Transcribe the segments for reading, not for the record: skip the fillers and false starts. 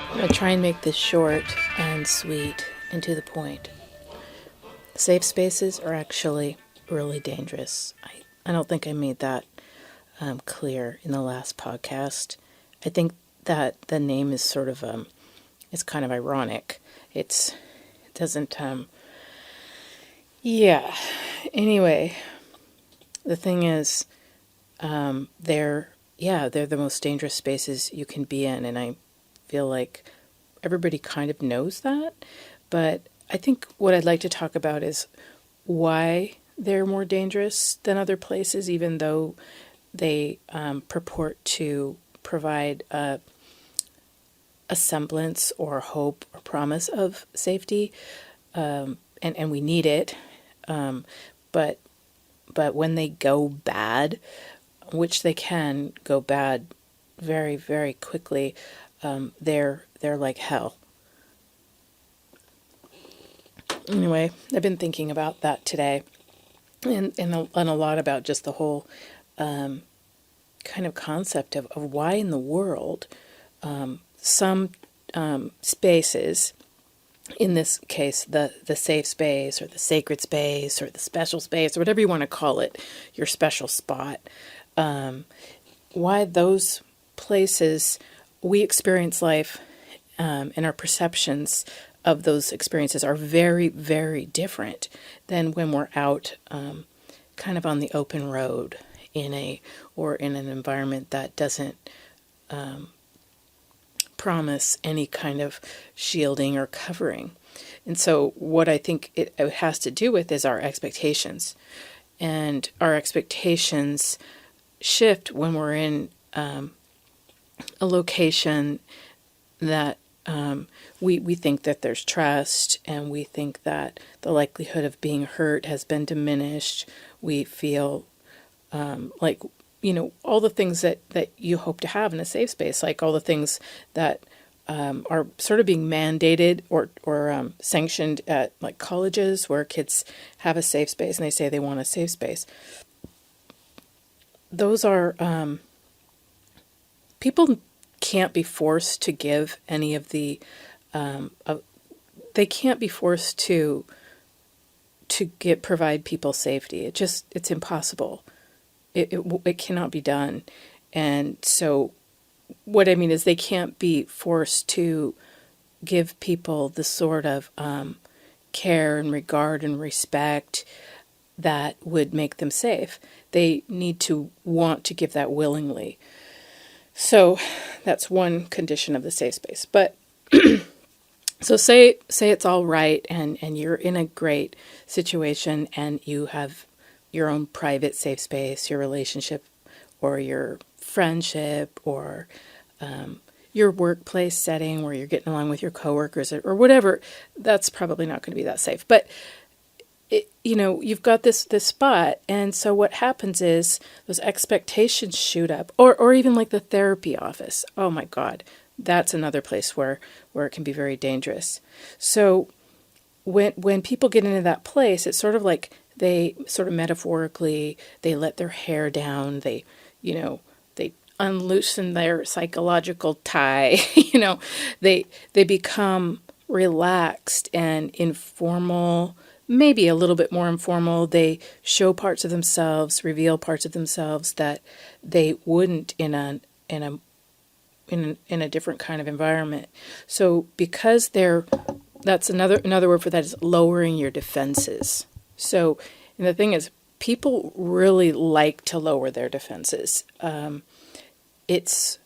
I'm going to try and make this short and sweet and to the point. Safe spaces are actually really dangerous. I don't think I made that clear in the last podcast. I think that the name is sort of it's kind of ironic. It doesn't yeah. Anyway, the thing is, they're the most dangerous spaces you can be in, and I feel like everybody kind of knows that. But I think what I'd like to talk about is why they're more dangerous than other places, even though they purport to provide a semblance or hope or promise of safety, and we need it. But when they go bad, which they can go bad very, very quickly, they're like hell. Anyway, I've been thinking about that today, and a lot about just the whole kind of concept of why in the world some spaces, in this case the safe space or the sacred space or the special space or whatever you want to call it, your special spot, why those places we experience life and our perceptions of those experiences are very, very different than when we're out kind of on the open road in an environment that doesn't promise any kind of shielding or covering. And so what I think it has to do with is our expectations. And our expectations shift when we're in a location that we think that there's trust, and we think that the likelihood of being hurt has been diminished. We feel like, all the things that you hope to have in a safe space, like all the things that are sort of being mandated or sanctioned at like colleges where kids have a safe space and they say they want a safe space. Those are, people can't be forced to give any of the, they can't be forced to provide people safety. It's impossible. It cannot be done. And so what I mean is they can't be forced to give people the sort of care and regard and respect that would make them safe. They need to want to give that willingly. So that's one condition of the safe space. But so say it's all right and you're in a great situation and you have your own private safe space, your relationship or your friendship or your workplace setting where you're getting along with your coworkers or whatever. That's probably not going to be that safe. But you've got this spot, and so what happens is those expectations shoot up, or even like the therapy office. Oh my God, that's another place where it can be very dangerous. So when people get into that place, it's sort of like they sort of metaphorically they let their hair down. They unloosen their psychological tie. They become relaxed and informal. Maybe a little bit more informal. They show parts of themselves, reveal parts of themselves that they wouldn't in a different kind of environment. So because that's another word for that is lowering your defenses. So, and the thing is, people really like to lower their defenses. It's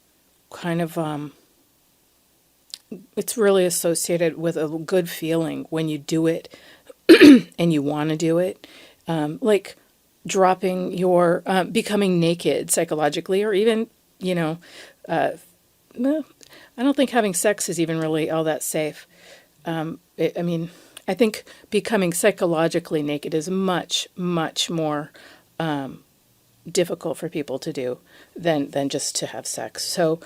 kind of it's really associated with a good feeling when you do it. And you want to do it, like dropping your, becoming naked psychologically, or even, I don't think having sex is even really all that safe. I think becoming psychologically naked is much, much more difficult for people to do than just to have sex. So,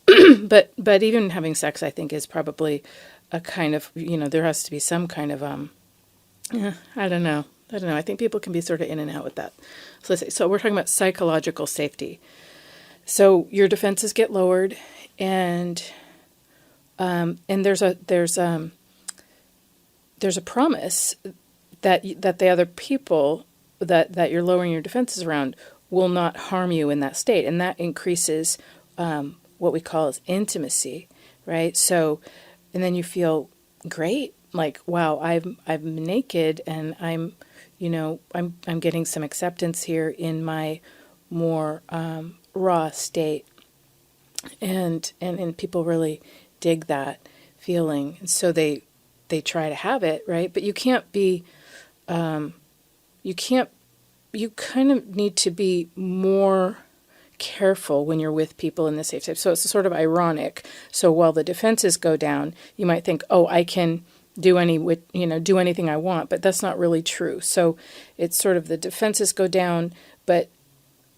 but even having sex, I think, is probably a kind of, there has to be some kind of, I don't know. I don't know. I think people can be sort of in and out with that. So we're talking about psychological safety. So your defenses get lowered, and there's a promise that the other people that you're lowering your defenses around will not harm you in that state, and that increases what we call as intimacy, right? So, and then you feel great, like, wow, I'm naked, and I'm getting some acceptance here in my more raw state, and people really dig that feeling, and so they try to have it, right? But you can't be, you kind of need to be more careful when you're with people in the safe space. So it's sort of ironic. So while the defenses go down, you might think, oh, I can do anything I want, but that's not really true. So it's sort of the defenses go down, but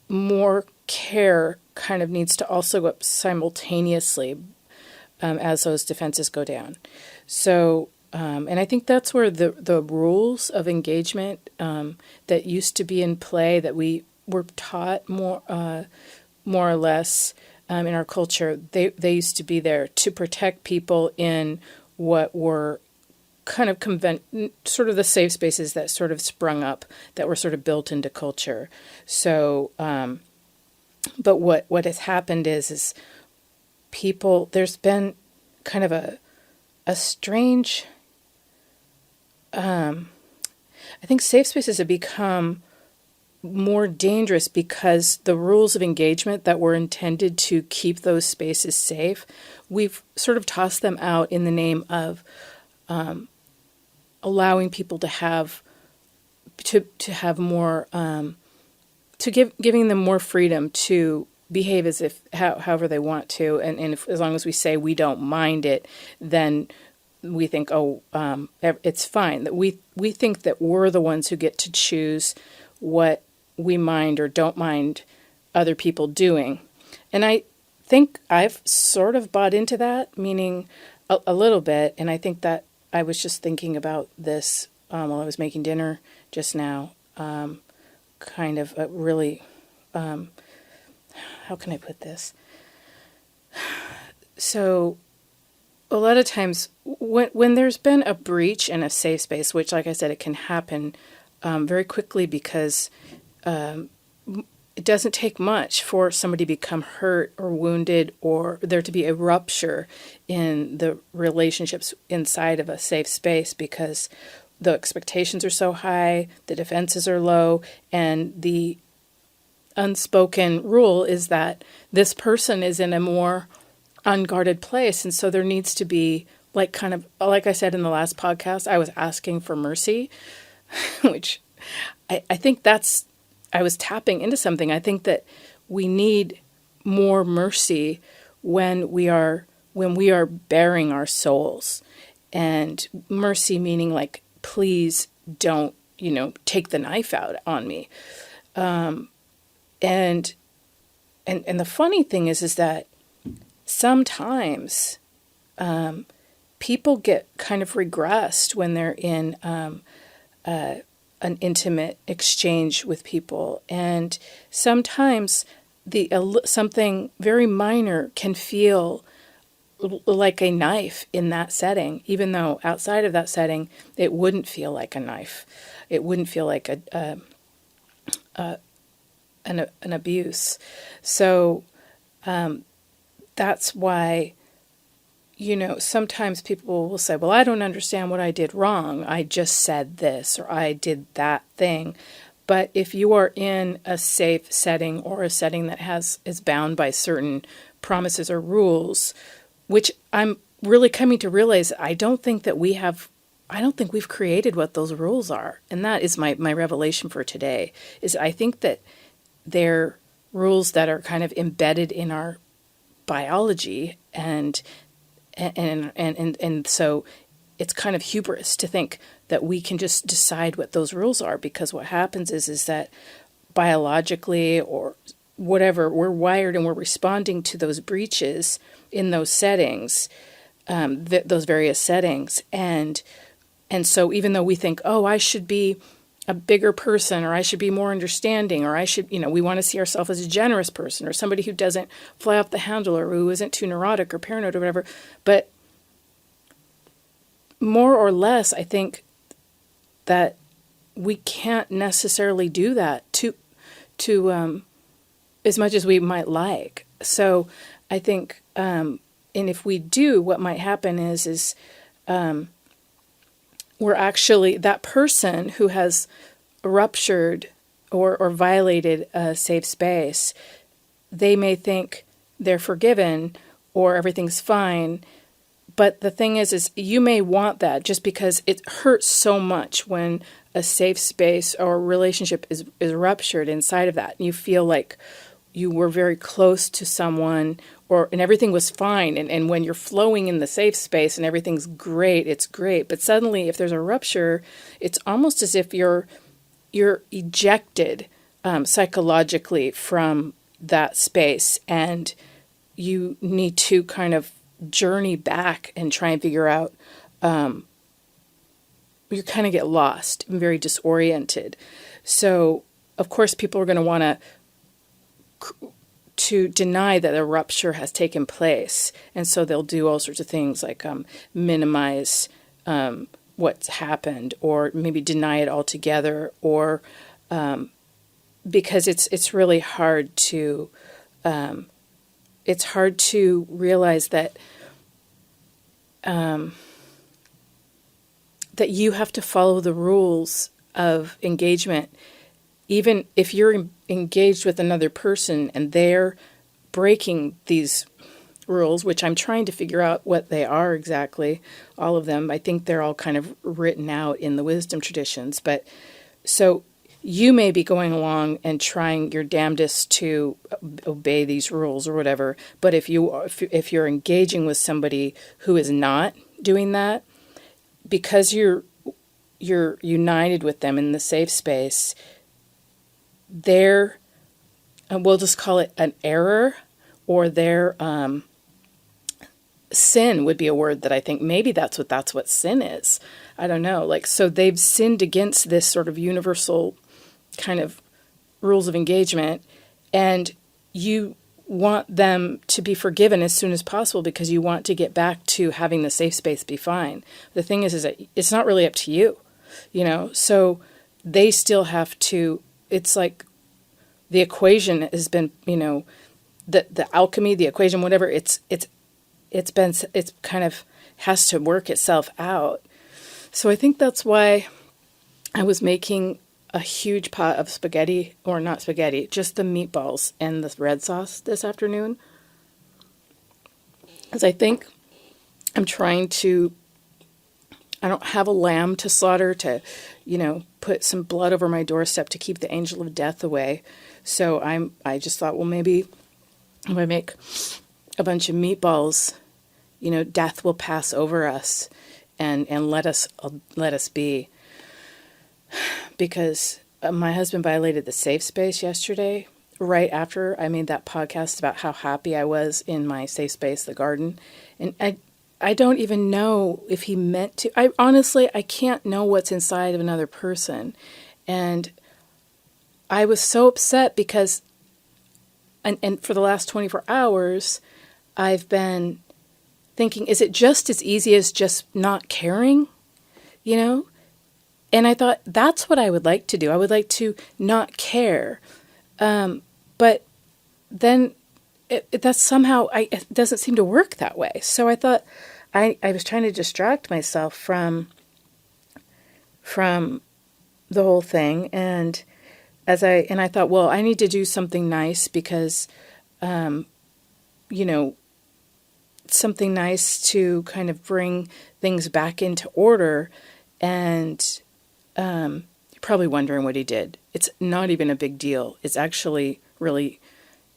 more care kind of needs to also go up simultaneously as those defenses go down. So, and I think that's where the rules of engagement that used to be in play, that we were taught more or less in our culture, they used to be there to protect people in what were kind of sort of the safe spaces that sort of sprung up, that were sort of built into culture. So, but what has happened is people, there's been kind of a strange, I think safe spaces have become more dangerous because the rules of engagement that were intended to keep those spaces safe, we've sort of tossed them out in the name of allowing people to have more, giving them more freedom to behave as if however they want to, and as long as we say we don't mind it, then we think, it's fine. That we think that we're the ones who get to choose what we mind or don't mind other people doing. And I think I've sort of bought into that, meaning a little bit, and I think that I was just thinking about this while I was making dinner just now, kind of a really, how can I put this? So a lot of times when there's been a breach in a safe space, which, like I said, it can happen very quickly because it doesn't take much for somebody to become hurt or wounded or there to be a rupture in the relationships inside of a safe space because the expectations are so high, the defenses are low, and the unspoken rule is that this person is in a more unguarded place. And so there needs to be, like I said in the last podcast, I was asking for mercy, which I think I was tapping into something. I think that we need more mercy when we are bearing our souls, and mercy meaning like, please don't, take the knife out on me. And the funny thing is that sometimes people get kind of regressed when they're in an intimate exchange with people, and sometimes something very minor can feel like a knife in that setting, even though outside of that setting it wouldn't feel like a knife. It wouldn't feel like an abuse. So that's why, sometimes people will say, well, I don't understand what I did wrong. I just said this, or I did that thing. But if you are in a safe setting or a setting that is bound by certain promises or rules, which I'm really coming to realize, I don't think we've created what those rules are. And that is my revelation for today, is I think that they're rules that are kind of embedded in our biology, and so it's kind of hubris to think that we can just decide what those rules are, because what happens is that biologically or whatever, we're wired and we're responding to those breaches in those settings, those various settings, and so even though we think, I should be a bigger person, or I should be more understanding, or I should, we want to see ourselves as a generous person, or somebody who doesn't fly off the handle, or who isn't too neurotic or paranoid or whatever. But more or less, I think that we can't necessarily do that to as much as we might like. So I think, and if we do, what might happen is we're actually, that person who has ruptured or violated a safe space, they may think they're forgiven or everything's fine. But the thing is you may want that just because it hurts so much when a safe space or relationship is ruptured inside of that. And you feel like you were very close to someone, and everything was fine. And when you're flowing in the safe space and everything's great, it's great. But suddenly, if there's a rupture, it's almost as if you're ejected psychologically from that space, and you need to kind of journey back and try and figure out. You kind of get lost and very disoriented. So, of course, people are going to want to deny that a rupture has taken place. And so they'll do all sorts of things like minimize what's happened, or maybe deny it altogether, or because it's really hard to realize that that you have to follow the rules of engagement. Even if you're engaged with another person and they're breaking these rules, which I'm trying to figure out what they are exactly, all of them. I think they're all kind of written out in the wisdom traditions. But so you may be going along and trying your damnedest to obey these rules or whatever. But if you're engaging with somebody who is not doing that, because you're united with them in the safe space, their, we'll just call it an error, or their sin would be a word that I think maybe that's what sin is. I don't know. Like, so they've sinned against this sort of universal kind of rules of engagement, and you want them to be forgiven as soon as possible because you want to get back to having the safe space be fine. The thing is that it's not really up to you, so they still have to, it's like the equation has been, the alchemy, the equation, whatever, it's kind of has to work itself out. So I think that's why I was making a huge pot of spaghetti, or not spaghetti, just the meatballs and the red sauce this afternoon. Because I think I'm trying to, I don't have a lamb to slaughter to, put some blood over my doorstep to keep the angel of death away. So I just thought, well, maybe if I make a bunch of meatballs, death will pass over us and let us be. Because my husband violated the safe space yesterday, right after I made that podcast about how happy I was in my safe space, the garden. And I don't even know if he meant to. I can't know what's inside of another person. And I was so upset because, and for the last 24 hours, I've been thinking, is it just as easy as just not caring? And I thought, that's what I would like to do. I would like to not care. But then that's somehow, it doesn't seem to work that way. So I thought, I was trying to distract myself from the whole thing. And I thought, well, I need to do something nice because, something nice to kind of bring things back into order. And you're probably wondering what he did. It's not even a big deal. It's actually really,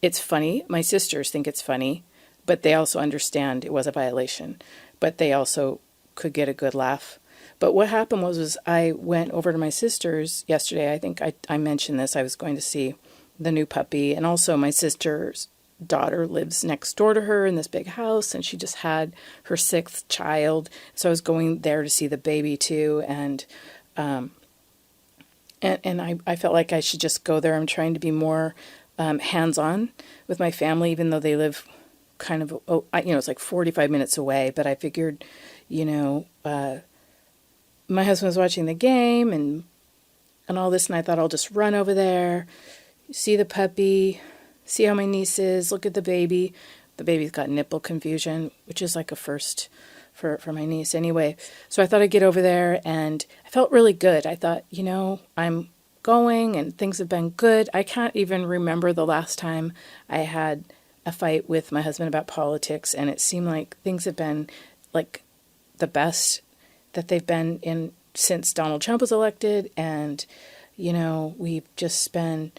it's funny. My sisters think it's funny, but they also understand it was a violation. But they also could get a good laugh. But what happened was I went over to my sister's yesterday. I think I mentioned this. I was going to see the new puppy. And also my sister's daughter lives next door to her in this big house. And she just had her 6th child. So I was going there to see the baby too. And and I felt like I should just go there. I'm trying to be more hands-on with my family, even though they live kind of, it's like 45 minutes away. But I figured, you know, my husband was watching the game and all this, and I thought I'll just run over there, see the puppy, see how my niece is, look at the baby. The baby's got nipple confusion, which is like a first for my niece anyway. So I thought I'd get over there, and I felt really good. I thought, I'm going and things have been good. I can't even remember the last time I had a fight with my husband about politics, and it seemed like things have been like the best that they've been in since Donald Trump was elected. And, we've just been,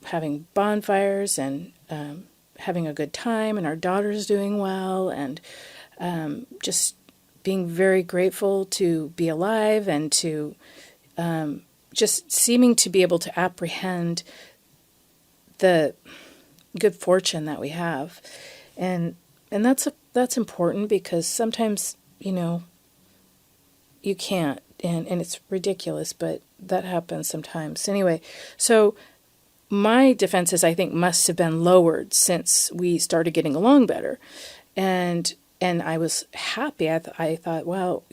having bonfires and having a good time, and our daughter's doing well, and just being very grateful to be alive and to just seeming to be able to apprehend the good fortune that we have. And that's important, because sometimes, you can't, and it's ridiculous, but that happens sometimes. Anyway, so my defenses, I think, must have been lowered since we started getting along better. And I was happy. I thought, well,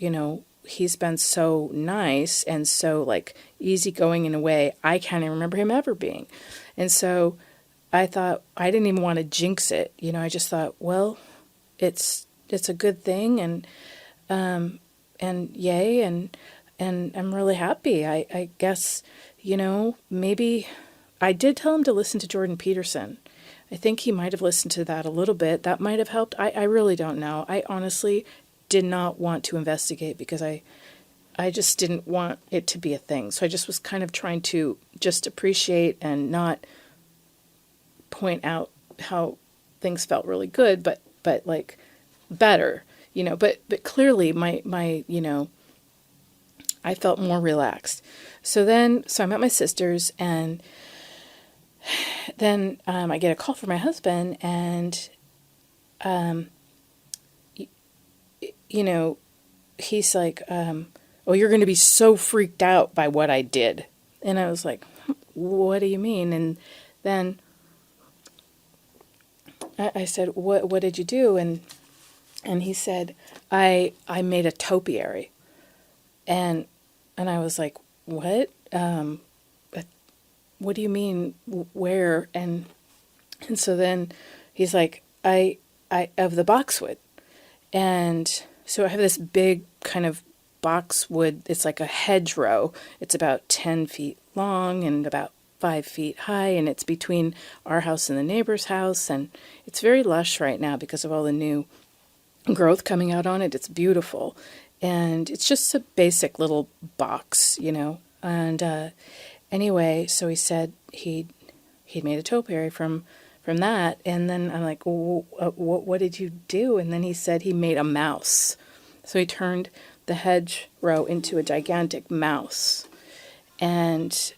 he's been so nice and so like easygoing in a way I can't even remember him ever being. And so I thought, I didn't even want to jinx it. I just thought, well, it's a good thing, and yay, and I'm really happy. I guess, maybe I did tell him to listen to Jordan Peterson. I think he might have listened to that a little bit. That might have helped. I really don't know. I honestly did not want to investigate, because I just didn't want it to be a thing. So I just was kind of trying to just appreciate and not point out how things felt really good, but like better, but clearly my I felt more relaxed. So I'm at my sister's, and then I get a call from my husband, and he's like, oh, you're going to be so freaked out by what I did. And I was like, what do you mean? And then I said, what did you do? And he said, I made a topiary. And I was like, what? What do you mean, where? And so then he's like, I of the boxwood. And so I have this big kind of boxwood. It's like a hedgerow. It's about 10 feet long and about 5 feet high, and it's between our house and the neighbor's house, and it's very lush right now because of all the new growth coming out on it. It's beautiful, and it's just a basic little box, and anyway, so he said he'd made a topiary from that, and then I'm like, well, what did you do? And then he said he made a mouse. So he turned the hedgerow into a gigantic mouse, and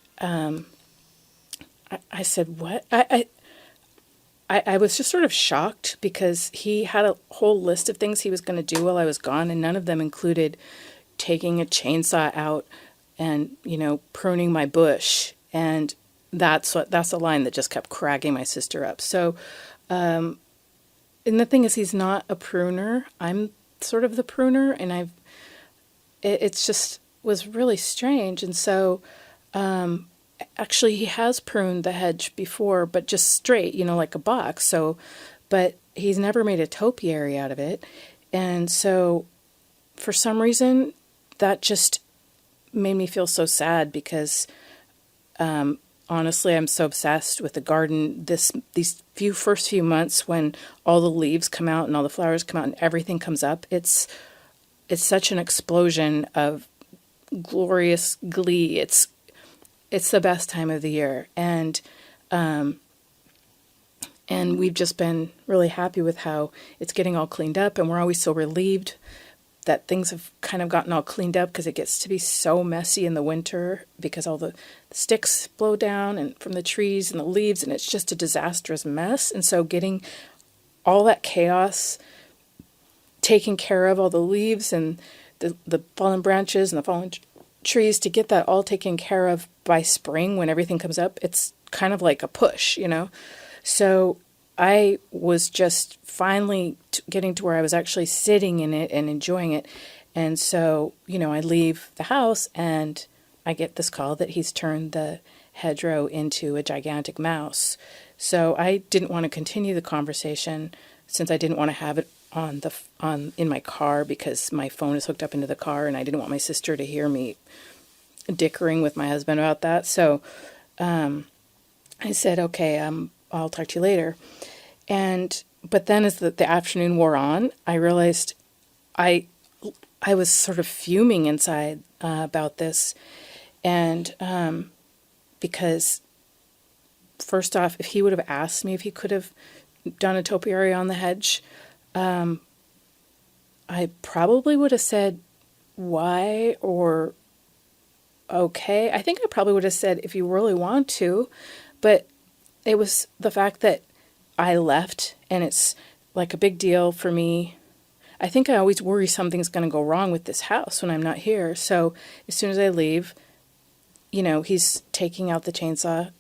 I said, what? I was just sort of shocked, because he had a whole list of things he was going to do while I was gone, and none of them included taking a chainsaw out and, pruning my bush. And that's a line that just kept cracking my sister up. So, and the thing is, he's not a pruner. I'm sort of the pruner, and it's just was really strange. And so, actually, he has pruned the hedge before, but just straight, like a box. So, but he's never made a topiary out of it. And so, for some reason, that just made me feel so sad, because honestly, I'm so obsessed with the garden these first few months, when all the leaves come out and all the flowers come out and everything comes up. It's such an explosion of glorious glee. It's the best time of the year, and we've just been really happy with how it's getting all cleaned up, and we're always so relieved that things have kind of gotten all cleaned up, because it gets to be so messy in the winter, because all the sticks blow down and from the trees and the leaves, and it's just a disastrous mess. And so getting all that chaos taken care of, all the leaves and the fallen branches and the fallen trees, to get that all taken care of by spring when everything comes up, it's kind of like a push, you know? So I was just finally getting to where I was actually sitting in it and enjoying it. And so, you know, I leave the house and I get this call that he's turned the hedgerow into a gigantic mouse. So I didn't want to continue the conversation since I didn't want to have it on in my car because my phone is hooked up into the car and I didn't want my sister to hear me dickering with my husband about that. So I said, okay, I'll talk to you later. But then as the afternoon wore on, I realized I was sort of fuming inside about this. And because first off, if he would have asked me if he could have done a topiary on the hedge, I probably would have said why or okay. I think I probably would have said if you really want to, but it was the fact that I left and it's like a big deal for me. I think I always worry something's going to go wrong with this house when I'm not here. So as soon as I leave, you know, he's taking out the chainsaw.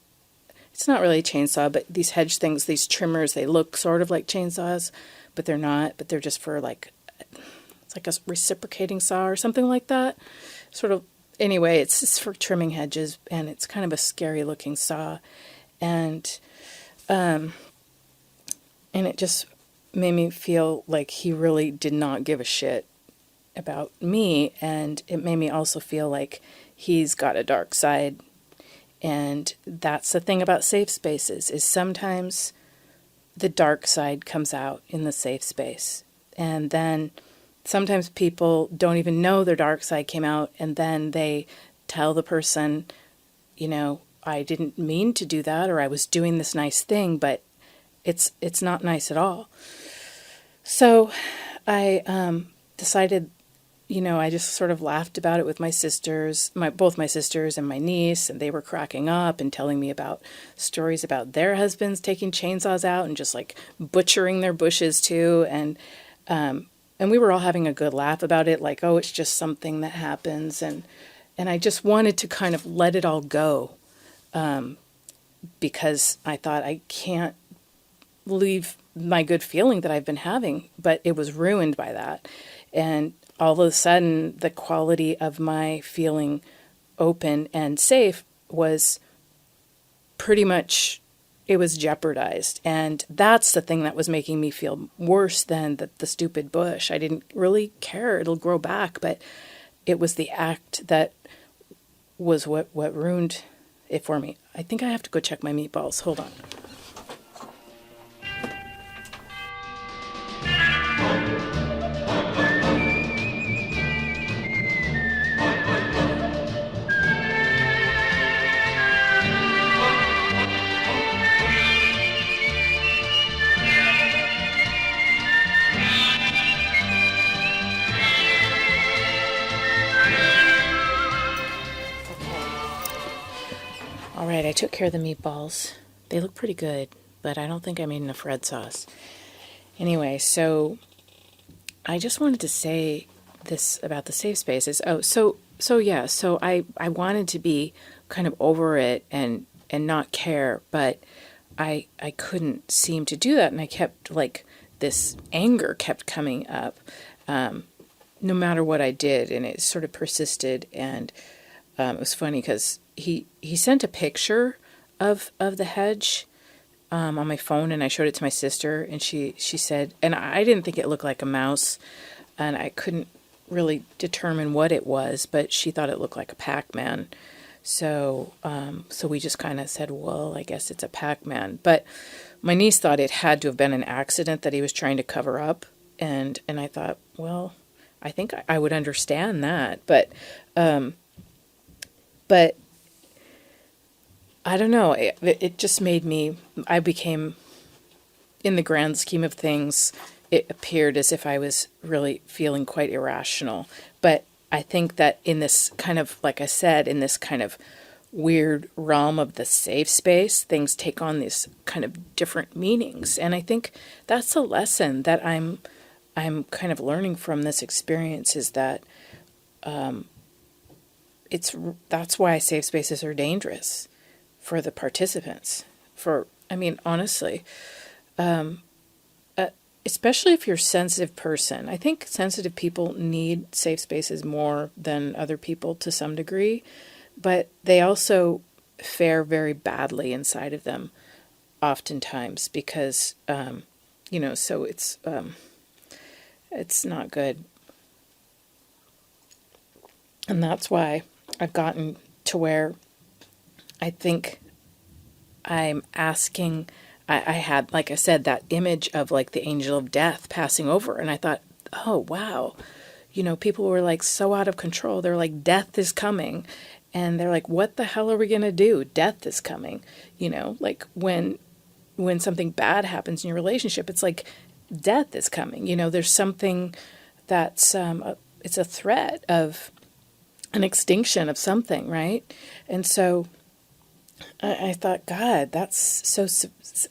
It's not really a chainsaw, but these hedge things, these trimmers, they look sort of like chainsaws, but they're not, but they're just for like, it's like a reciprocating saw or something like that. Sort of, anyway, it's for trimming hedges and it's kind of a scary looking saw. And it just made me feel like he really did not give a shit about me. And it made me also feel like he's got a dark side. And that's the thing about safe spaces, is sometimes the dark side comes out in the safe space. And then sometimes people don't even know their dark side came out, and then they tell the person, you know, I didn't mean to do that, or I was doing this nice thing, but it's not nice at all. So I decided, you know, I just sort of laughed about it with my sisters, both my sisters and my niece, and they were cracking up and telling me about stories about their husbands taking chainsaws out and just like butchering their bushes too. And we were all having a good laugh about it, like, oh, it's just something that happens. And I just wanted to kind of let it all go because I thought I can't leave my good feeling that I've been having, but it was ruined by that. And all of a sudden, the quality of my feeling open and safe was pretty much, it was jeopardized. And that's the thing that was making me feel worse than the stupid bush. I didn't really care. It'll grow back. But it was the act that was what ruined it for me. I think I have to go check my meatballs. Hold on. All right, I took care of the meatballs. They look pretty good, but I don't think I made enough red sauce. Anyway, so I just wanted to say this about the safe spaces. So I wanted to be kind of over it and not care, but I couldn't seem to do that, and I kept, like, this anger kept coming up no matter what I did, and it sort of persisted. And it was funny because he sent a picture of the hedge on my phone, and I showed it to my sister, and she said, and I didn't think it looked like a mouse, and I couldn't really determine what it was, but she thought it looked like a Pac-Man. So we just kind of said, well, I guess it's a Pac-Man. But my niece thought it had to have been an accident that he was trying to cover up, and I thought, well, I think I would understand that, but I don't know. It just made me, I became, in the grand scheme of things, it appeared as if I was really feeling quite irrational. But I think that in this kind of, like I said, in this kind of weird realm of the safe space, things take on these kind of different meanings. And I think that's a lesson that I'm kind of learning from this experience, is that that's why safe spaces are dangerous for the participants. I mean, honestly, especially if you're a sensitive person. I think sensitive people need safe spaces more than other people to some degree, but they also fare very badly inside of them oftentimes because, so it's not good. And that's why I've gotten to where I think I'm asking. I had, like I said, that image of like the angel of death passing over, and I thought, oh wow, people were like so out of control. They're like, death is coming, and they're like, what the hell are we gonna do? Death is coming. Like when something bad happens in your relationship, it's like death is coming. There's something that's it's a threat of an extinction of something, right? And so I thought, God, that's so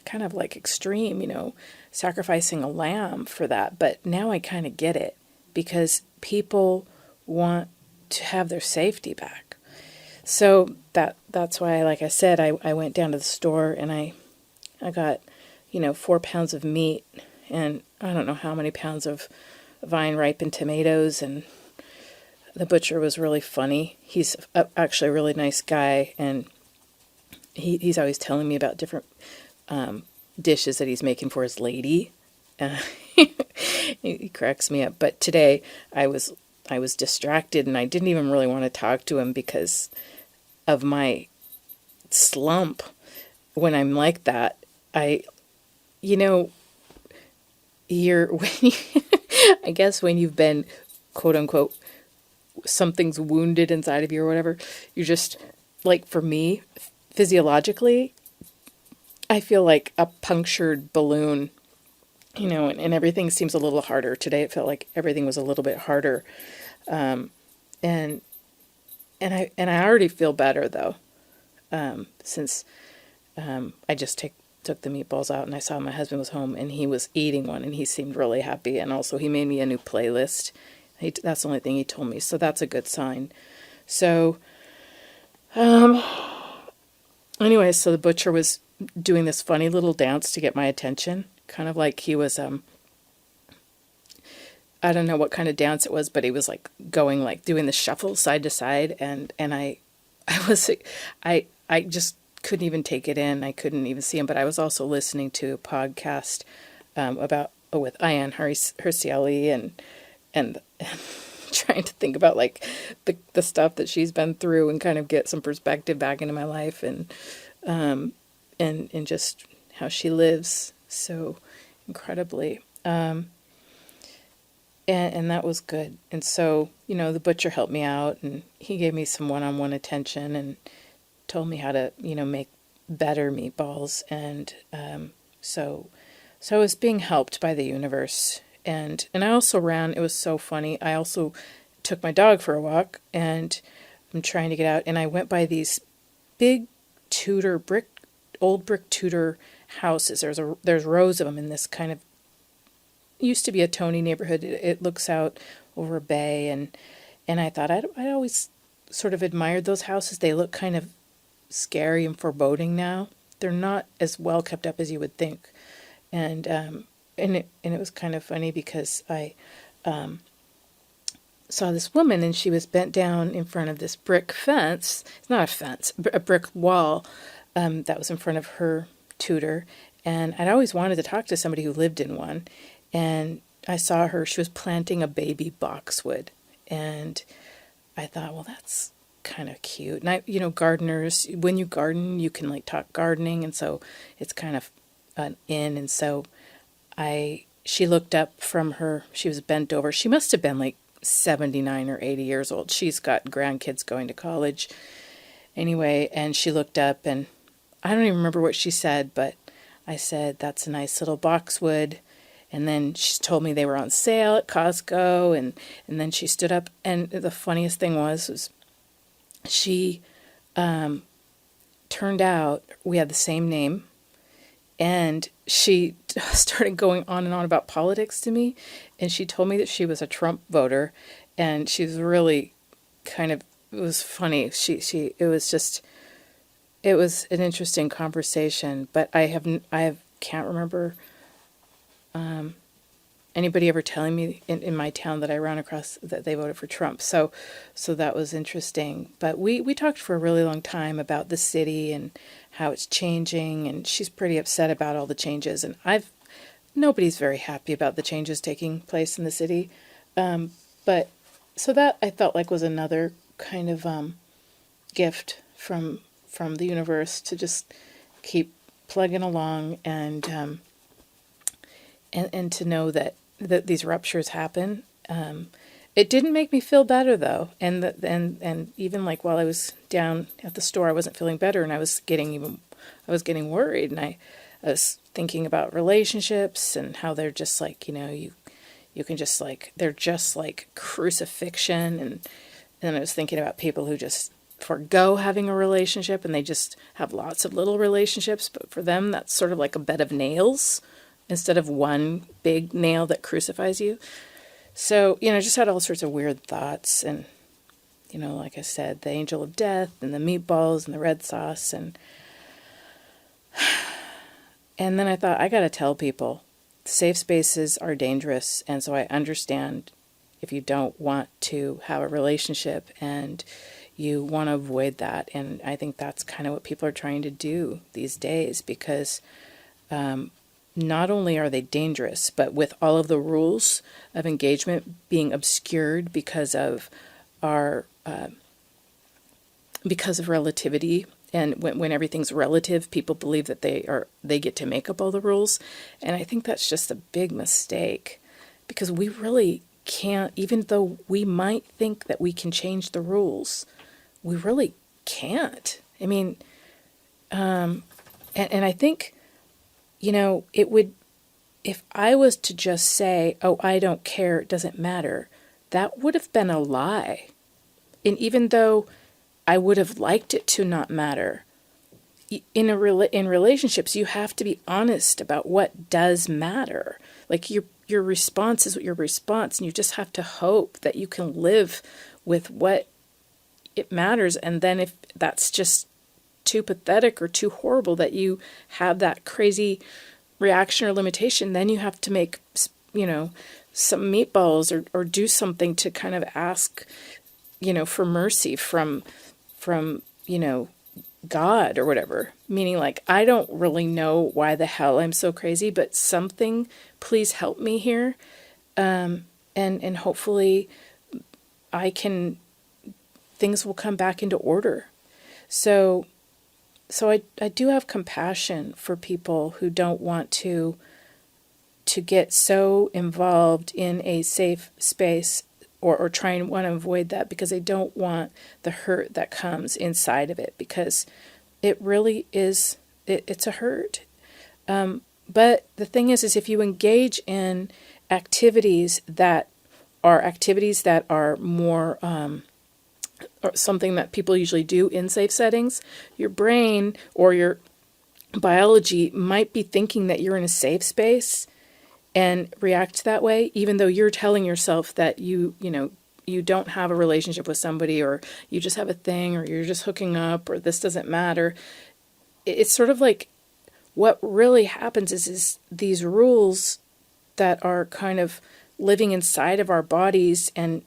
kind of like extreme, sacrificing a lamb for that. But now I kind of get it because people want to have their safety back. So that's why, like I said, I went down to the store and I got, 4 pounds of meat and I don't know how many pounds of vine ripened tomatoes. And the butcher was really funny. He's actually a really nice guy, and he's always telling me about different dishes that he's making for his lady. He cracks me up. But today I was distracted and I didn't even really want to talk to him because of my slump. When I'm like that, I guess when you've been, quote unquote, something's wounded inside of you or whatever, you're just, like, for me, physiologically, I feel like a punctured balloon, and everything seems a little harder. Today it felt like everything was a little bit harder. And I already feel better though, since I just took the meatballs out and I saw my husband was home and he was eating one and he seemed really happy. And also he made me a new playlist. That's the only thing he told me. So that's a good sign. So, anyway, so the butcher was doing this funny little dance to get my attention. Kind of like he was, I don't know what kind of dance it was, but he was like going, like doing the shuffle side to side. And I just couldn't even take it in. I couldn't even see him, but I was also listening to a podcast, with Ayaan Hirsi Ali and trying to think about like the stuff that she's been through and kind of get some perspective back into my life and just how she lives so incredibly. And that was good. And so, the butcher helped me out and he gave me some one-on-one attention and told me how to, make better meatballs. And so I was being helped by the universe. And I also ran. It was so funny. I also took my dog for a walk, and I'm trying to get out. And I went by these big old brick Tudor houses. There's rows of them in this kind of, used to be a Tony neighborhood. It looks out over a bay, and I thought I always sort of admired those houses. They look kind of scary and foreboding now. They're not as well kept up as you would think, and it was kind of funny because I saw this woman and she was bent down in front of this brick fence. It's not a fence, a brick wall that was in front of her Tudor. And I'd always wanted to talk to somebody who lived in one. And I saw her, she was planting a baby boxwood. And I thought, well, that's kind of cute. And gardeners, when you garden, you can like talk gardening. And so it's kind of an in. And so she looked up from her, she was bent over. She must have been like 79 or 80 years old. She's got grandkids going to college. Anyway, and she looked up and I don't even remember what she said, but I said, that's a nice little boxwood. And then she told me they were on sale at Costco. And then she stood up. And the funniest thing was she turned out we had the same name. And she started going on and on about politics to me. And she told me that she was a Trump voter. And she was really kind of it was funny. It was just, it was an interesting conversation, but can't remember anybody ever telling me in my town that I ran across that they voted for Trump. So that was interesting. But we talked for a really long time about the city and how it's changing, and she's pretty upset about all the changes. And nobody's very happy about the changes taking place in the city. But so that I felt like was another kind of gift from the universe to just keep plugging along and to know that these ruptures happen. It didn't make me feel better though, and even like while I was down at the store, I wasn't feeling better, and I was getting worried, and I was thinking about relationships and how they're just like, you can just like, they're just like crucifixion, and then I was thinking about people who just forgo having a relationship and they just have lots of little relationships, but for them that's sort of like a bed of nails instead of one big nail that crucifies you. So, I just had all sorts of weird thoughts, and, like I said, the angel of death and the meatballs and the red sauce, and then I thought, I gotta tell people, safe spaces are dangerous, and so I understand if you don't want to have a relationship and you want to avoid that, and I think that's kind of what people are trying to do these days, because not only are they dangerous, but with all of the rules of engagement being obscured because of relativity, and when everything's relative, people believe that they get to make up all the rules, and I think that's just a big mistake, because we really can't, even though we might think that we can change the rules, we really can't. I mean, and I think, it would, if I was to just say, oh, I don't care, it doesn't matter, that would have been a lie. And even though I would have liked it to not matter, in relationships, you have to be honest about what does matter. Like your response is your response, and you just have to hope that you can live with what it matters. And then if that's just too pathetic or too horrible that you have that crazy reaction or limitation, then you have to make, some meatballs or do something to kind of ask, for mercy from, God or whatever. Meaning like, I don't really know why the hell I'm so crazy, but something, please help me here. And hopefully things will come back into order. So I do have compassion for people who don't want to get so involved in a safe space or try and want to avoid that because they don't want the hurt that comes inside of it, because it really is, it's a hurt. But the thing is if you engage in activities that are more or something that people usually do in safe settings, your brain or your biology might be thinking that you're in a safe space and react that way, even though you're telling yourself that you don't have a relationship with somebody, or you just have a thing, or you're just hooking up, or this doesn't matter. It's sort of like what really happens is these rules that are kind of living inside of our bodies, and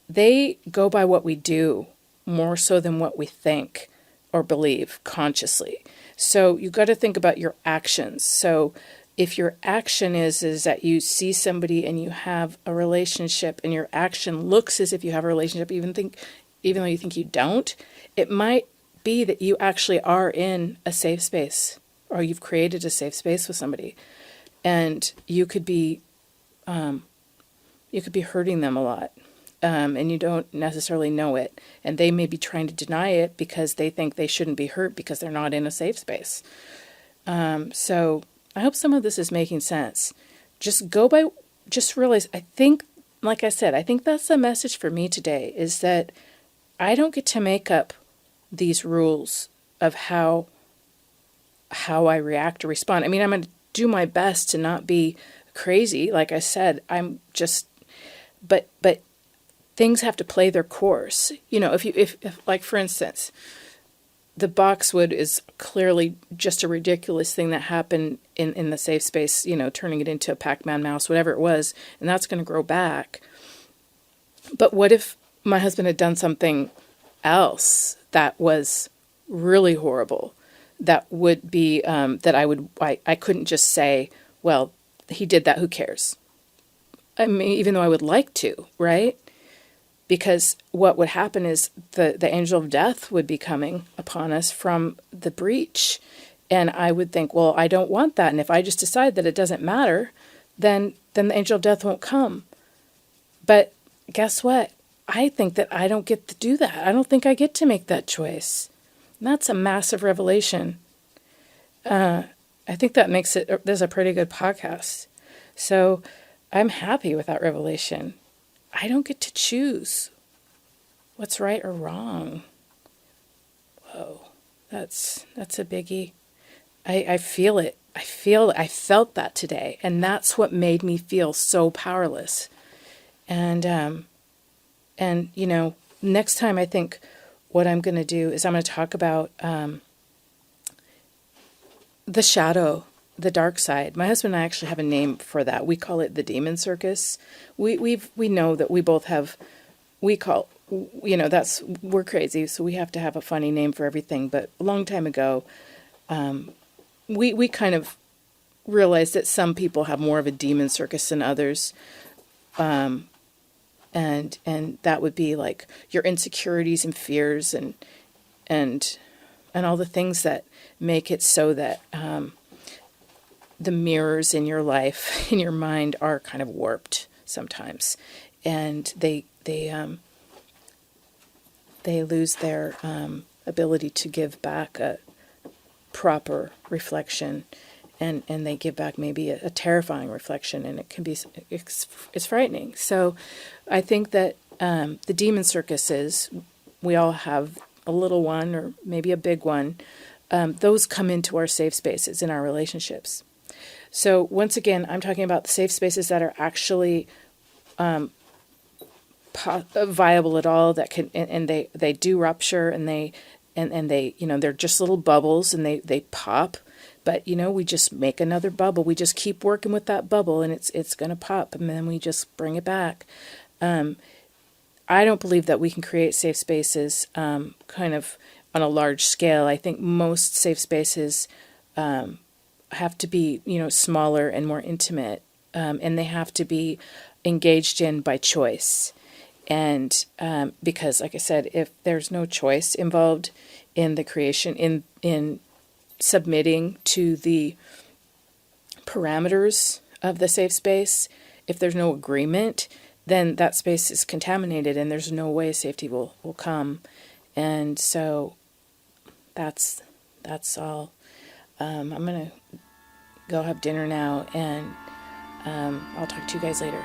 they go by what we do more so than what we think or believe consciously. So you got to think about your actions. So if your action is that you see somebody and you have a relationship, and your action looks as if you have a relationship, even though you think you don't, it might be that you actually are in a safe space, or you've created a safe space with somebody, and you could be hurting them a lot. And you don't necessarily know it. And they may be trying to deny it because they think they shouldn't be hurt because they're not in a safe space. So I hope some of this is making sense. Just realize, I think, like I said, I think that's the message for me today, is that I don't get to make up these rules of how I react or respond. I mean, I'm going to do my best to not be crazy. Like I said, I'm just, but things have to play their course. You know, if like for instance, the boxwood is clearly just a ridiculous thing that happened in the safe space, you know, turning it into a Pac-Man mouse, whatever it was, and that's going to grow back. But what if my husband had done something else that was really horrible, that would be, I couldn't just say, well, he did that, who cares? I mean, even though I would like to, right? Because what would happen is the angel of death would be coming upon us from the breach. And I would think, well, I don't want that. And if I just decide that it doesn't matter, then the angel of death won't come. But guess what? I think that I don't get to do that. I don't think I get to make that choice. And that's a massive revelation. I think that makes there's a pretty good podcast. So I'm happy with that revelation. I don't get to choose what's right or wrong. Whoa, that's a biggie. I feel it. I felt that today, and that's what made me feel so powerless. And you know, next time I think what I'm going to do is I'm going to talk about the shadow, the dark side. My husband and I actually have a name for that. We call it the demon circus. We know that we both have, you know, we're crazy, so we have to have a funny name for everything. But a long time ago, we kind of realized that some people have more of a demon circus than others. And that would be like your insecurities and fears and all the things that make it so that the mirrors in your life, in your mind, are kind of warped sometimes, and they lose their ability to give back a proper reflection, and they give back maybe a terrifying reflection, and it can be it's frightening. So I think that the demon circuses, we all have a little one or maybe a big one. Those come into our safe spaces in our relationships. So once again, I'm talking about the safe spaces that are actually viable at all, that can, and they do rupture, and they you know, they're just little bubbles, and they pop. But, you know, we just make another bubble. We just keep working with that bubble, and it's going to pop, and then we just bring it back. I don't believe that we can create safe spaces kind of on a large scale. I think most safe spaces have to be, you know, smaller and more intimate, and they have to be engaged in by choice. And because, like I said, if there's no choice involved in the creation, in submitting to the parameters of the safe space, if there's no agreement, then that space is contaminated, and there's no way safety will come. And so that's all. I'm going to go have dinner now, and I'll talk to you guys later.